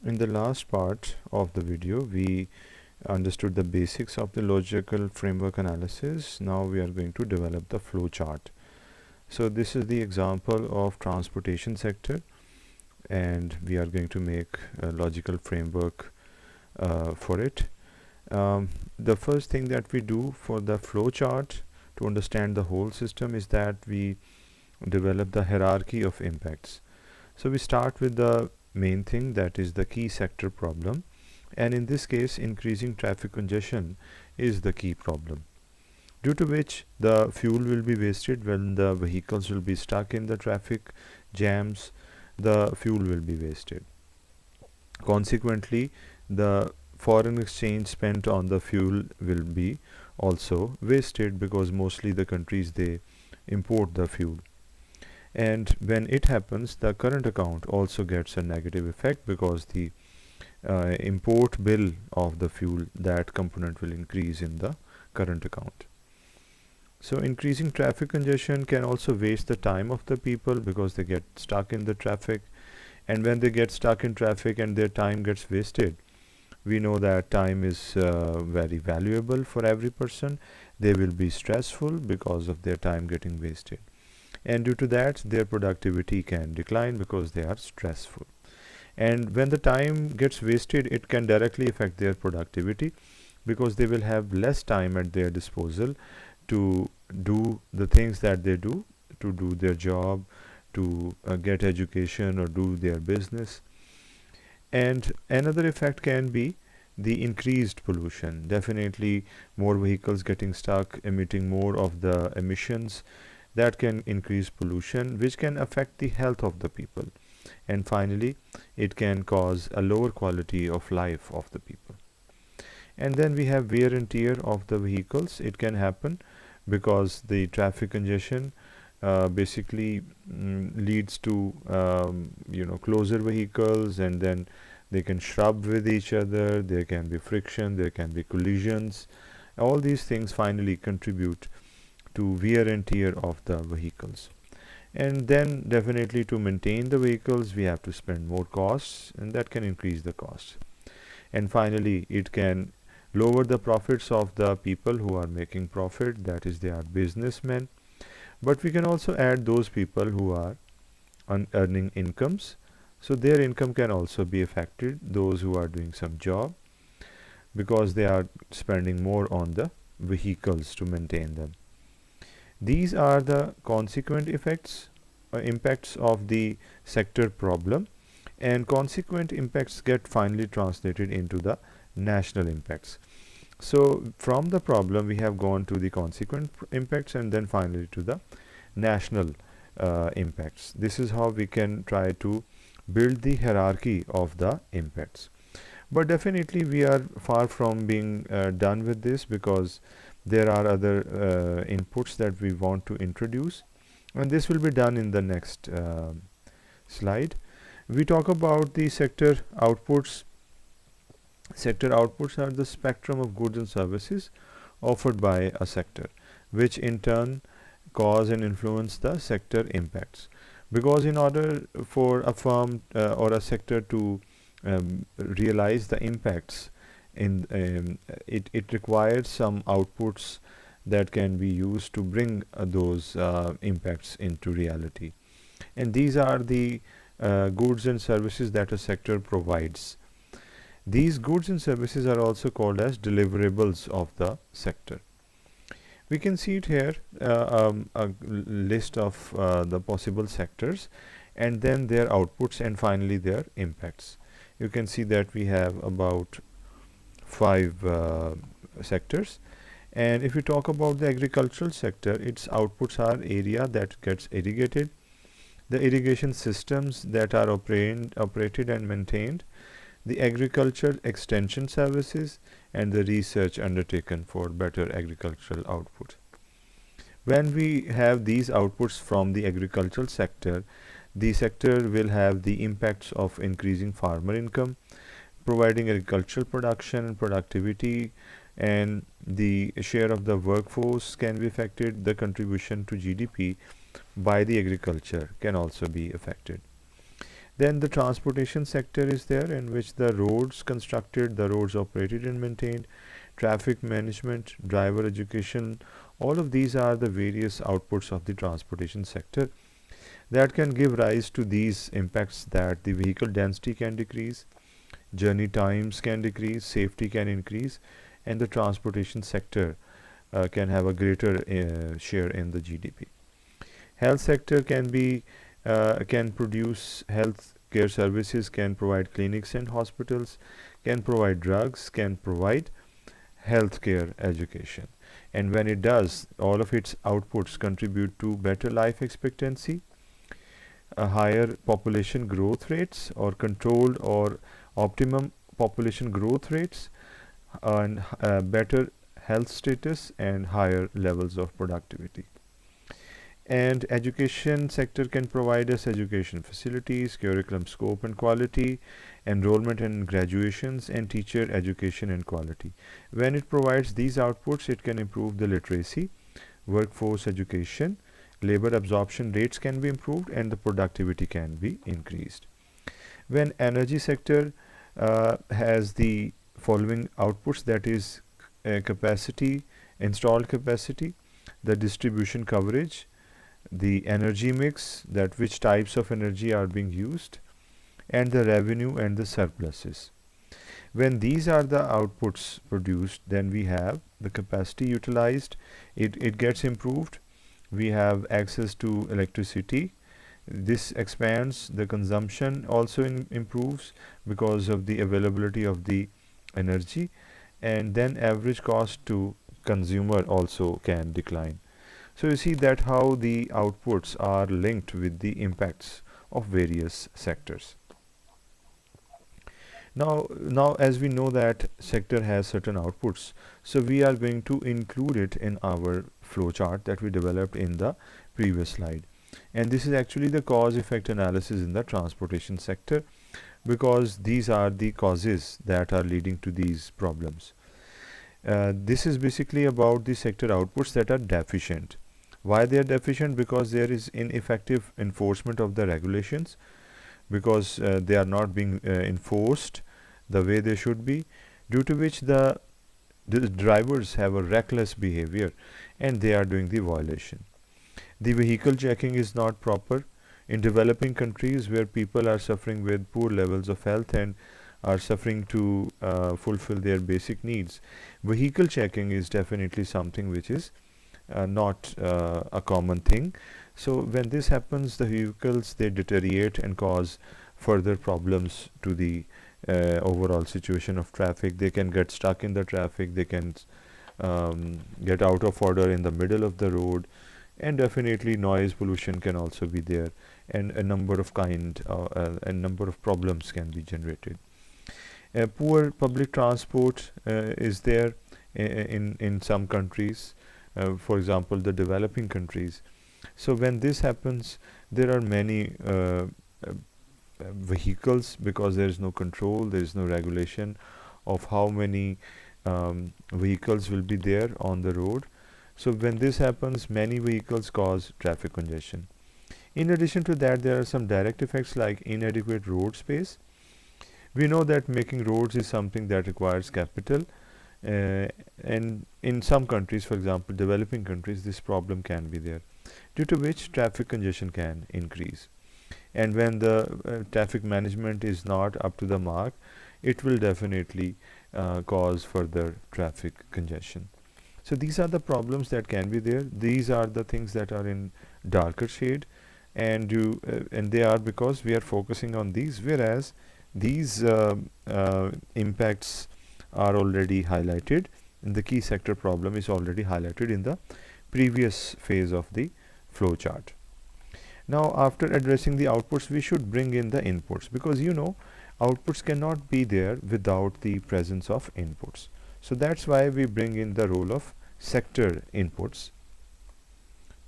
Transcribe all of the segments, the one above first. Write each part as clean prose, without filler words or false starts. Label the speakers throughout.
Speaker 1: In the last part of the video, we understood the basics of the logical framework analysis. Now we are going to develop the flow chart. So this is the example of transportation sector, and we are going to make a logical framework for it. The first thing that we do for the flow chart to understand the whole system is that we develop the hierarchy of impacts. So we start with the main thing, that is the key sector problem, and in this case increasing traffic congestion is the key problem, due to which the fuel will be wasted when the vehicles will be stuck in the traffic jams. The fuel will be wasted. Consequently, the foreign exchange spent on the fuel will be also wasted, because mostly the countries, they import the fuel. And when it happens, the current account also gets a negative effect, because the import bill of the fuel, that component will increase in the current account. So increasing traffic congestion can also waste the time of the people, because they get stuck in the traffic, and when they get stuck in traffic and their time gets wasted, we know that time is very valuable for every person. They will be stressful because of their time getting wasted, and due to that their productivity can decline because they are stressful. And when the time gets wasted, it can directly affect their productivity, because they will have less time at their disposal to do the things that they do, to do their job, to get education or do their business. And another effect can be the increased pollution. Definitely more vehicles getting stuck, emitting more of the emissions, that can increase pollution, which can affect the health of the people. And finally, it can cause a lower quality of life of the people. And then we have wear and tear of the vehicles. It can happen because the traffic congestion basically leads to closer vehicles, and then they can shrub with each other, there can be friction, there can be collisions. All these things finally contribute to wear and tear of the vehicles. And then definitely to maintain the vehicles we have to spend more costs, and that can increase the cost. And finally, it can lower the profits of the people who are making profit, that is, they are businessmen. But we can also add those people who are earning incomes, so their income can also be affected, those who are doing some job, because they are spending more on the vehicles to maintain them. These are the consequent effects, impacts of the sector problem, and consequent impacts get finally translated into the national impacts. So from the problem we have gone to the consequent impacts, and then finally to the national impacts. This is how we can try to build the hierarchy of the impacts. But definitely we are far from being done with this, because there are other inputs that we want to introduce, and this will be done in the next slide. We talk about the sector outputs. Sector outputs are the spectrum of goods and services offered by a sector, which in turn cause and influence the sector impacts. Because in order for a firm or a sector to realize the impacts, it requires some outputs that can be used to bring those impacts into reality. And these are the goods and services that a sector provides. These goods and services are also called as deliverables of the sector. We can see it here, a list of the possible sectors, and then their outputs, and finally their impacts. You can see that we have about 5 sectors. And if we talk about the agricultural sector, its outputs are area that gets irrigated, the irrigation systems that are operated and maintained, the agriculture extension services, and the research undertaken for better agricultural output. When we have these outputs from the agricultural sector, the sector will have the impacts of increasing farmer income, providing agricultural production and productivity, and the share of the workforce can be affected. The contribution to GDP by the agriculture can also be affected. Then the transportation sector is there, in which the roads constructed, the roads operated and maintained, traffic management, driver education, all of these are the various outputs of the transportation sector that can give rise to these impacts, that the vehicle density can decrease, journey times can decrease, safety can increase, and the transportation sector can have a greater share in the GDP. Health sector can produce health care services, can provide clinics and hospitals, can provide drugs, can provide healthcare education. And when it does, all of its outputs contribute to better life expectancy, a higher population growth rates, or controlled or optimum population growth rates, and better health status and higher levels of productivity. And education sector can provide us education facilities, curriculum scope and quality, enrollment and graduations, and teacher education and quality. When it provides these outputs, it can improve the literacy, workforce education, labor absorption rates can be improved, and the productivity can be increased. When energy sector has the following outputs, that is capacity, installed capacity, the distribution coverage, the energy mix, that which types of energy are being used, and the revenue and the surpluses. When these are the outputs produced, then we have the capacity utilized, it gets improved, we have access to electricity, this expands, the consumption also improves because of the availability of the energy, and then average cost to consumer also can decline. So you see that how the outputs are linked with the impacts of various sectors. Now as we know that sector has certain outputs, so we are going to include it in our flowchart that we developed in the previous slide. And this is actually the cause effect analysis in the transportation sector, because these are the causes that are leading to these problems. This is basically about the sector outputs that are deficient. Why they are deficient? Because there is ineffective enforcement of the regulations, because they are not being enforced the way they should be, due to which the drivers have a reckless behavior and they are doing the violation. The vehicle checking is not proper. In developing countries where people are suffering with poor levels of health and are suffering to fulfill their basic needs, vehicle checking is definitely something which is not a common thing. So when this happens, the vehicles, they deteriorate and cause further problems to the overall situation of traffic. They can get stuck in the traffic, they can get out of order in the middle of the road, and definitely noise pollution can also be there, and a number of problems can be generated. Poor public transport is there in some countries, for example the developing countries. So when this happens, there are many vehicles, because there is no control, there is no regulation of how many vehicles will be there on the road. So when this happens, many vehicles cause traffic congestion. In addition to that, there are some direct effects like inadequate road space. We know that making roads is something that requires capital, and in some countries, for example developing countries, this problem can be there, due to which traffic congestion can increase. And when the traffic management is not up to the mark, it will definitely cause further traffic congestion. So these are the problems that can be there. These are the things that are in darker shade, and they are because we are focusing on these, whereas these impacts are already highlighted, and the key sector problem is already highlighted in the previous phase of the flow chart. Now after addressing the outputs, we should bring in the inputs, because outputs cannot be there without the presence of inputs. So that's why we bring in the role of sector inputs.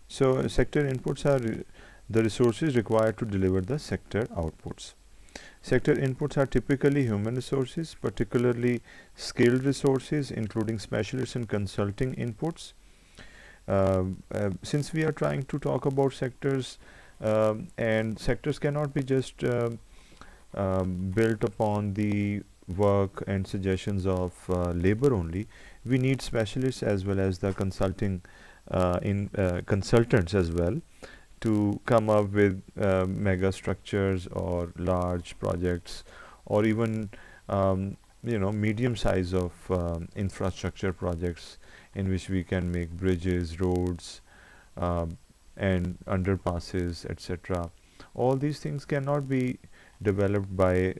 Speaker 1: So sector inputs are the resources required to deliver the sector outputs. Sector inputs are typically human resources, particularly skilled resources, including specialists and consulting inputs. Since we are trying to talk about sectors, and sectors cannot be just built upon the work and suggestions of labor only. We need specialists as well as the in consultants as well to come up with mega structures or large projects, or even medium size of infrastructure projects in which we can make bridges, roads, um, and underpasses, etc. All these things cannot be developed by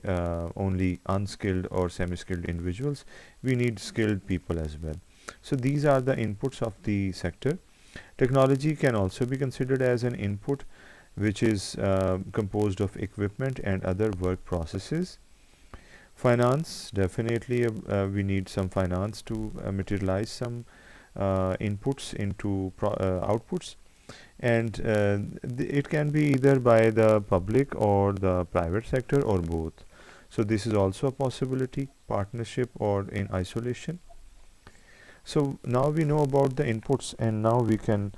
Speaker 1: only unskilled or semi-skilled individuals. We need skilled people as well. So these are the inputs of the sector. Technology can also be considered as an input, which is composed of equipment and other work processes. Finance, definitely we need some finance to materialize some inputs into outputs, and it can be either by the public or the private sector or both. So this is also a possibility, partnership or in isolation. So now we know about the inputs, and now we can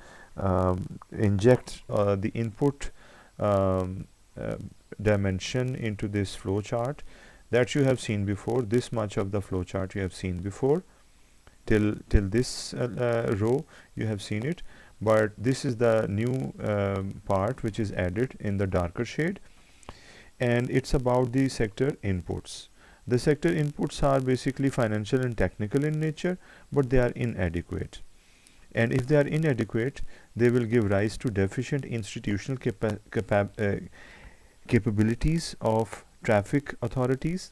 Speaker 1: inject the input um, uh, dimension into this flow chart that you have seen before. This much of the flow chart you have seen before, till this row you have seen it, but this is the new part which is added in the darker shade, and it's about the sector inputs. The sector inputs are basically financial and technical in nature, but they are inadequate. And if they are inadequate, they will give rise to deficient institutional capabilities of traffic authorities,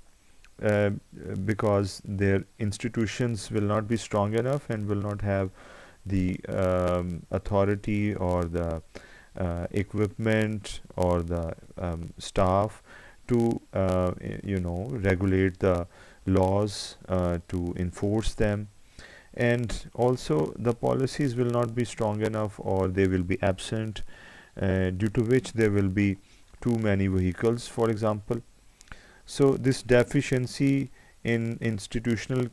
Speaker 1: because their institutions will not be strong enough and will not have the authority or the equipment or the staff to regulate the laws, to enforce them, and also the policies will not be strong enough, or they will be absent, due to which there will be too many vehicles, for example. So this deficiency in institutional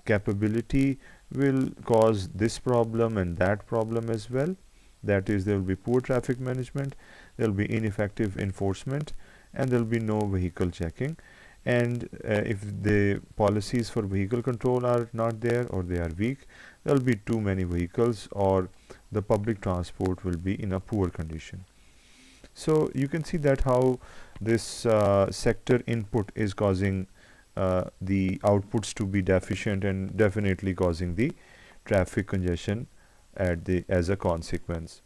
Speaker 1: capability will cause this problem and that problem as well. That is, there will be poor traffic management, there will be ineffective enforcement, and there will be no vehicle checking. And if the policies for vehicle control are not there, or they are weak, there will be too many vehicles, or the public transport will be in a poor condition. So you can see that how this sector input is causing the outputs to be deficient, and definitely causing the traffic congestion as a consequence.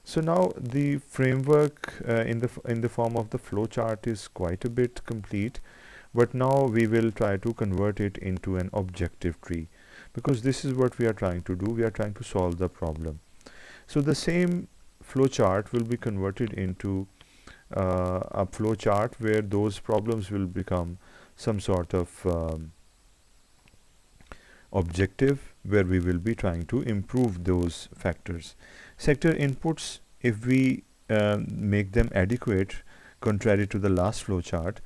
Speaker 1: So now the framework in the form of the flow chart is quite a bit complete, but now we will try to convert it into an objective tree, because this is what we are trying to do. We are trying to solve the problem. So the same flow chart will be converted into a flow chart where those problems will become some sort of objective, where we will be trying to improve those factors. Sector inputs, if we make them adequate, contrary to the last flow chart,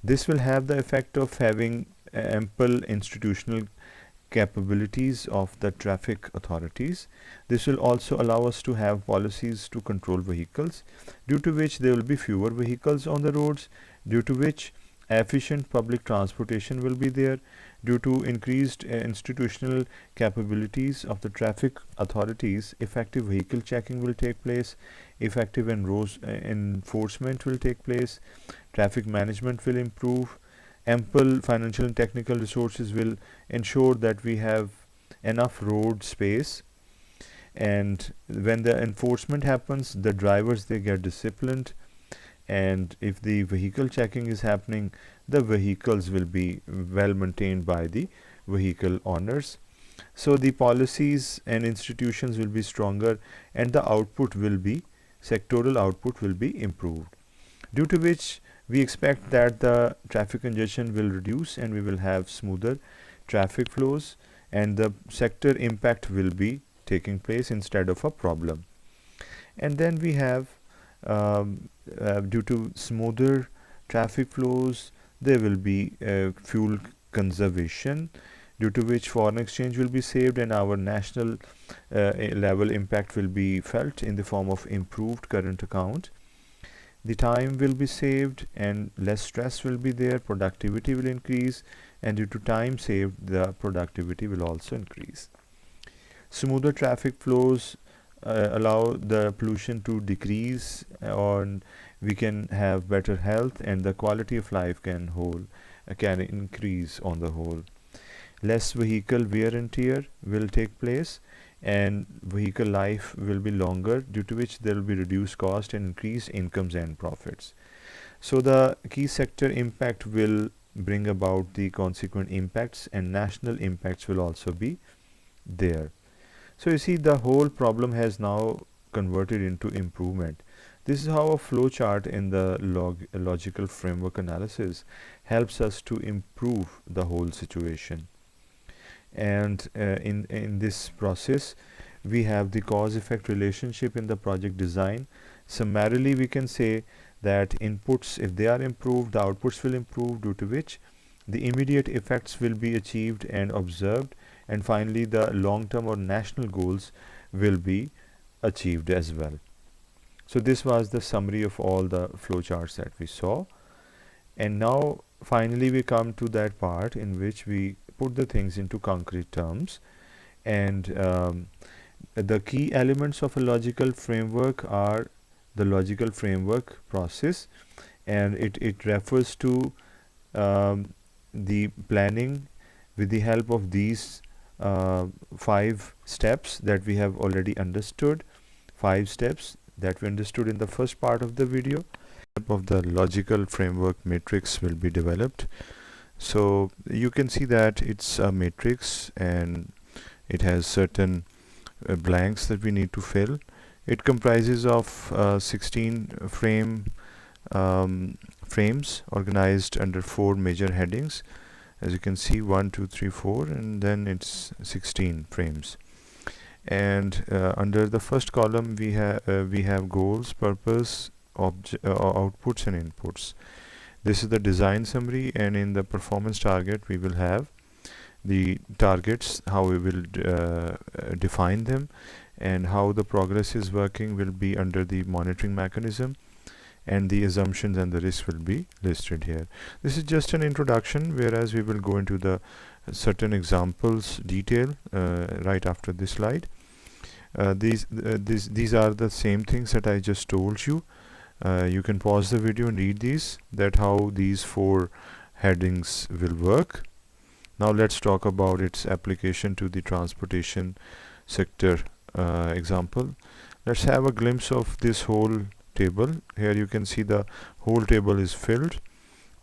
Speaker 1: this will have the effect of having ample institutional capabilities of the traffic authorities. This will also allow us to have policies to control vehicles, due to which there will be fewer vehicles on the roads, due to which efficient public transportation will be there, due to increased institutional capabilities of the traffic authorities. Effective vehicle checking will take place, effective enforcement will take place, traffic management will improve, ample financial and technical resources will ensure that we have enough road space, and when the enforcement happens, the drivers, they get disciplined, and if the vehicle checking is happening, the vehicles will be well maintained by the vehicle owners. So the policies and institutions will be stronger, and the output will be, sectoral output will be improved, due to which we expect that the traffic congestion will reduce, and we will have smoother traffic flows, and the sector impact will be taking place instead of a problem. And then we have, due to smoother traffic flows, there will be fuel conservation, due to which foreign exchange will be saved, and our national level impact will be felt in the form of improved current account. the time will be saved and less stress will be there, productivity will increase, and due to time saved, the productivity will also increase. Smoother traffic flows allow the pollution to decrease, and we can have better health, and the quality of life can increase on the whole. Less vehicle wear and tear will take place, and vehicle life will be longer, due to which there will be reduced cost and increased incomes and profits. So the key sector impact will bring about the consequent impacts, and national impacts will also be there. So you see, the whole problem has now converted into improvement. This is how a flow chart in the logical framework analysis helps us to improve the whole situation. And in this process, we have the cause-effect relationship in the project design. Summarily, we can say that inputs, if they are improved, the outputs will improve, due to which the immediate effects will be achieved and observed, and finally the long-term or national goals will be achieved as well. So this was the summary of all the flowcharts that we saw, and now finally we come to that part in which we put the things into concrete terms. And the key elements of a logical framework are the logical framework process, and it refers to the planning with the help of these 5 steps that we have already understood. 5 steps that we understood in the first part of the video. Of the logical framework matrix will be developed. So you can see that it's a matrix and it has certain blanks that we need to fill. It comprises of 16 frames organized under 4 major headings. As you can see, 1, 2, 3, 4, and then it's 16 frames. And under the first column we have goals, purpose, outputs and inputs. This is the design summary, and in the performance target we will have the targets, how we will define them, and how the progress is working will be under the monitoring mechanism, and the assumptions and the risks will be listed here. This is just an introduction, whereas we will go into the certain examples detail right after this slide. These are the same things that I just told you. You can pause the video and read these, that how these 4 headings will work. Now let's talk about its application to the transportation sector example. Let's have a glimpse of this whole table. Here you can see the whole table is filled,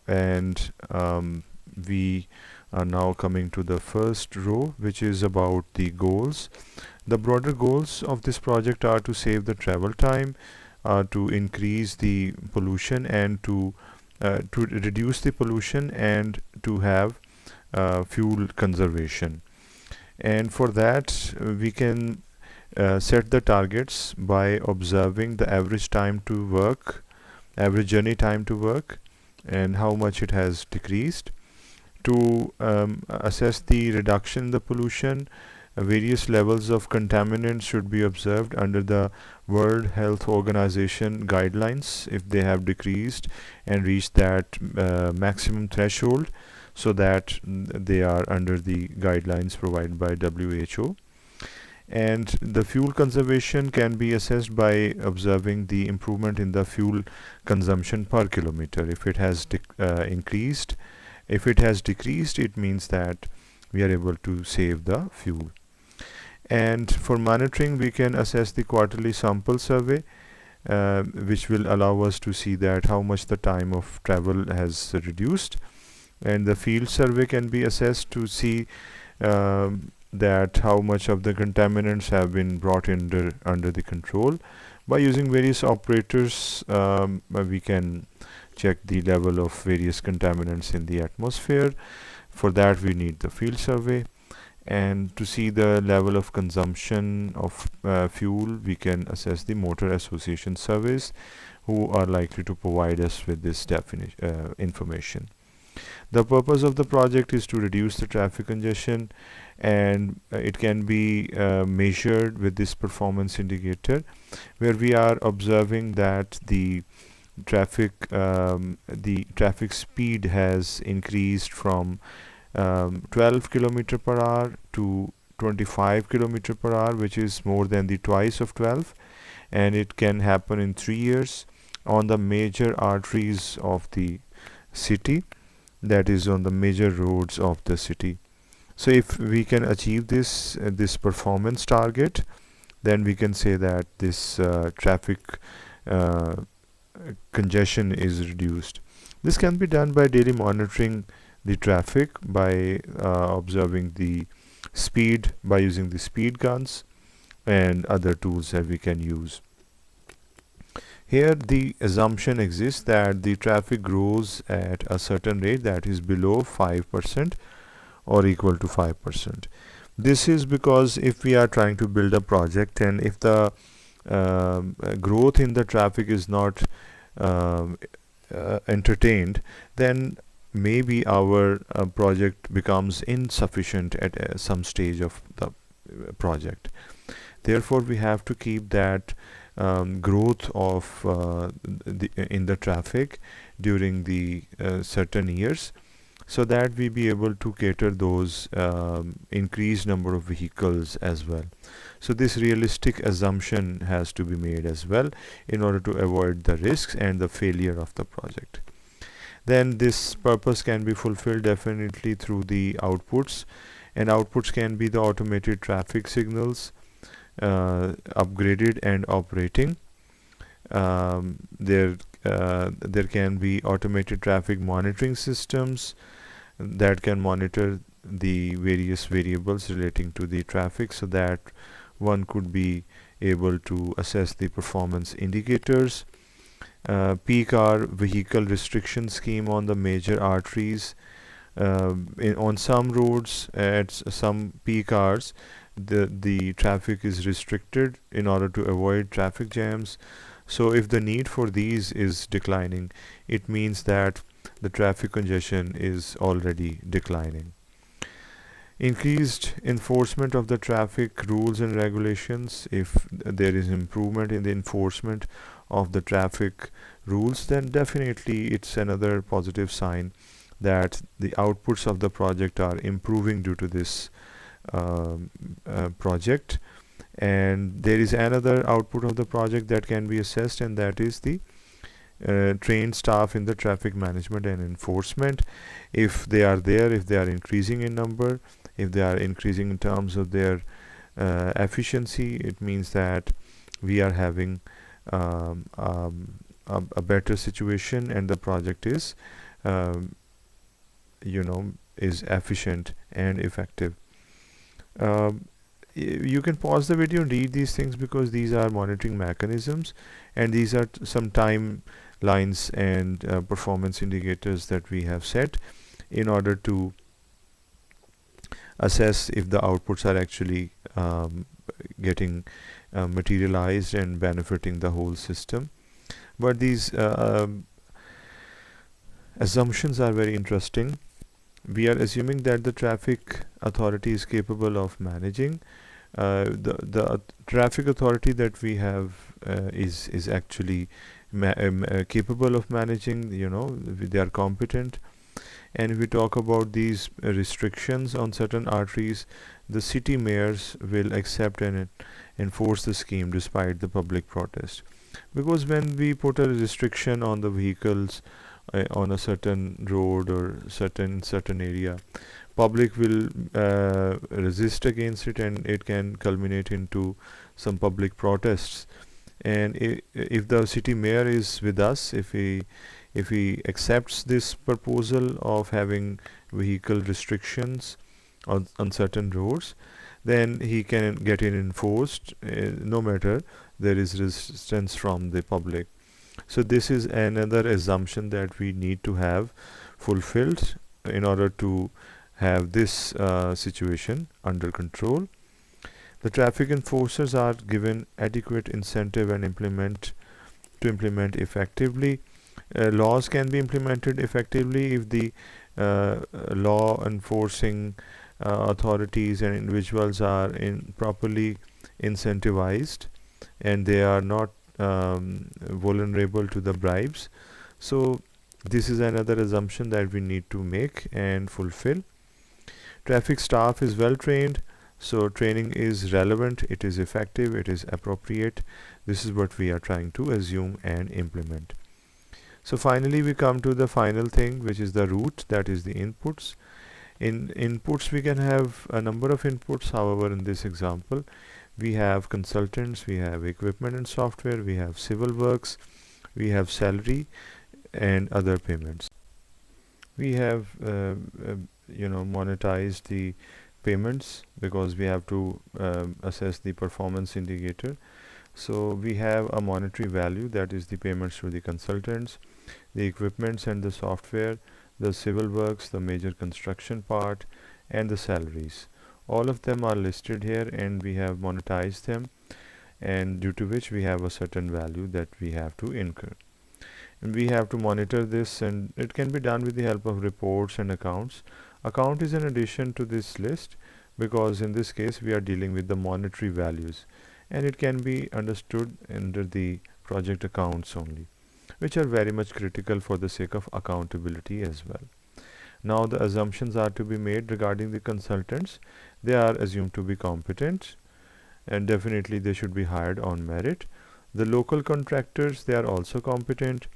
Speaker 1: and we are now coming to the first row, which is about the goals. The broader goals of this project are to save the travel time, to increase the pollution, and to reduce the pollution, and to have fuel conservation. And for that we can set the targets by observing the average time to work, average journey time to work, and how much it has decreased. To assess the reduction in the pollution, various levels of contaminants should be observed under the World Health Organization guidelines if they have decreased and reached that maximum threshold, so that they are under the guidelines provided by WHO. And the fuel conservation can be assessed by observing the improvement in the fuel consumption per kilometer. If it has increased, if it has decreased, it means that we are able to save the fuel. And for monitoring, we can assess the quarterly sample survey, which will allow us to see that how much the time of travel has reduced. And the field survey can be assessed to see that how much of the contaminants have been brought under the control. By using various operators, we can check the level of various contaminants in the atmosphere. For that we need the field survey. And to see the level of consumption of fuel, we can assess the motor association surveys, who are likely to provide us with this information. The purpose of the project is to reduce the traffic congestion, and it can be measured with this performance indicator, where we are observing that the the traffic speed has increased from 12 kilometer per hour to 25 kilometer per hour, which is more than the twice of 12, and it can happen in 3 years on the major arteries of the city, that is on the major roads of the city. So if we can achieve this performance target, then we can say that this traffic uh, congestion is reduced. This can be done by daily monitoring the traffic, by observing the speed, by using the speed guns and other tools that we can use. Here the assumption exists that the traffic grows at a certain rate that is below 5% or equal to 5%. This is because if we are trying to build a project, and if the growth in the traffic is not um, entertained, then maybe our project becomes insufficient at some stage of the project. Therefore, we have to keep that growth of in the traffic during the certain years, so that we be able to cater those increased number of vehicles as well. So this realistic assumption has to be made as well in order to avoid the risks and the failure of the project. Then this purpose can be fulfilled definitely through the outputs, and outputs can be the automated traffic signals, upgraded and operating. There can be automated traffic monitoring systems that can monitor the various variables relating to the traffic, so that one could be able to assess the performance indicators. Peak hour vehicle restriction scheme on the major arteries. On some roads at some peak hours, the traffic is restricted in order to avoid traffic jams. So if the need for these is declining, it means that the traffic congestion is already declining. Increased enforcement of the traffic rules and regulations. If there is improvement in the enforcement of the traffic rules, then definitely it's another positive sign that the outputs of the project are improving due to this project. And there is another output of the project that can be assessed, and that is the trained staff in the traffic management and enforcement. If they are there, if they are increasing in number, if they are increasing in terms of their efficiency, it means that we are having a better situation, and the project is is efficient and effective. You can pause the video and read these things, because these are monitoring mechanisms, and these are some timelines and performance indicators that we have set in order to assess if the outputs are actually getting materialized and benefiting the whole system. But these assumptions are very interesting. We are assuming that the traffic authority is capable of managing. The traffic authority that we have is actually capable of managing. They are competent. And if we talk about these restrictions on certain arteries, the city mayors will accept and enforce the scheme despite the public protest. Because when we put a restriction on the vehicles on a certain road or certain area, public will resist against it, and it can culminate into some public protests. And if the city mayor is with us, if he accepts this proposal of having vehicle restrictions on certain roads, then he can get it enforced no matter there is resistance from the public. So this is another assumption that we need to have fulfilled in order to have this situation under control. The traffic enforcers are given adequate incentive and implement effectively. Laws can be implemented effectively if the law enforcing authorities and individuals are properly incentivized, and they are not vulnerable to the bribes. So this is another assumption that we need to make and fulfill. Traffic staff is well trained, so training is relevant, it is effective, it is appropriate. This is what we are trying to assume and implement. So finally we come to the final thing, which is the root, that is the inputs. In inputs we can have a number of inputs. However, in this example we have consultants, we have equipment and software, we have civil works, we have salary and other payments. We have monetized the payments because we have to assess the performance indicator. So we have a monetary value, that is the payments to the consultants, the equipments and the software, the civil works, the major construction part, and the salaries. All of them are listed here and we have monetized them, and due to which we have a certain value that we have to incur. And we have to monitor this, and it can be done with the help of reports and accounts. Account is an addition to this list because in this case we are dealing with the monetary values, and it can be understood under the project accounts only, which are very much critical for the sake of accountability as well. Now the assumptions are to be made regarding the consultants. They are assumed to be competent and definitely they should be hired on merit. The local contractors, they are also competent.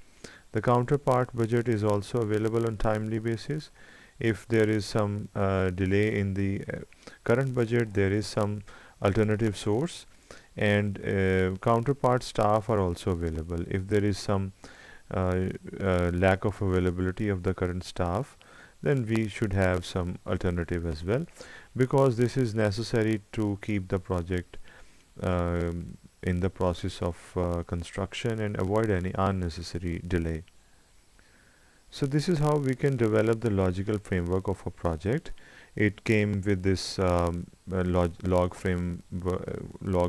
Speaker 1: The counterpart budget is also available on timely basis. If there is some delay in the current budget, there is some alternative source, and counterpart staff are also available. If there is some lack of availability of the current staff, then we should have some alternative as well, because this is necessary to keep the project in the process of construction and avoid any unnecessary delay. So this is how we can develop the logical framework of a project. It came with this log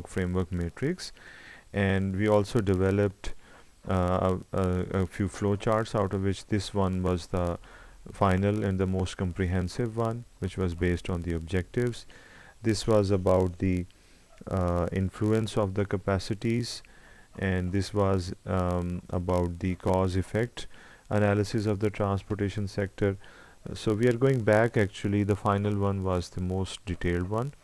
Speaker 1: framework matrix, and we also developed a few flowcharts, out of which this one was the final and the most comprehensive one, which was based on the objectives. This was about the influence of the capacities, and this was about the cause effect analysis of the transportation sector. So we are going back, actually the final one was the most detailed one,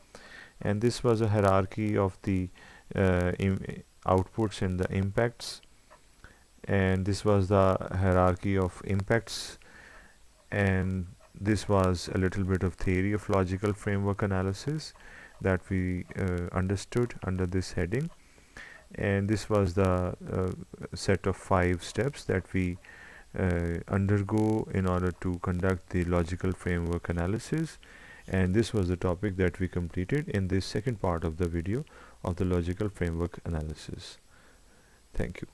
Speaker 1: and this was a hierarchy of the outputs and the impacts, and this was the hierarchy of impacts, and this was a little bit of theory of logical framework analysis that we understood under this heading, and this was the set of 5 steps that we undergo in order to conduct the logical framework analysis, and this was the topic that we completed in this second part of the video of the logical framework analysis. Thank you.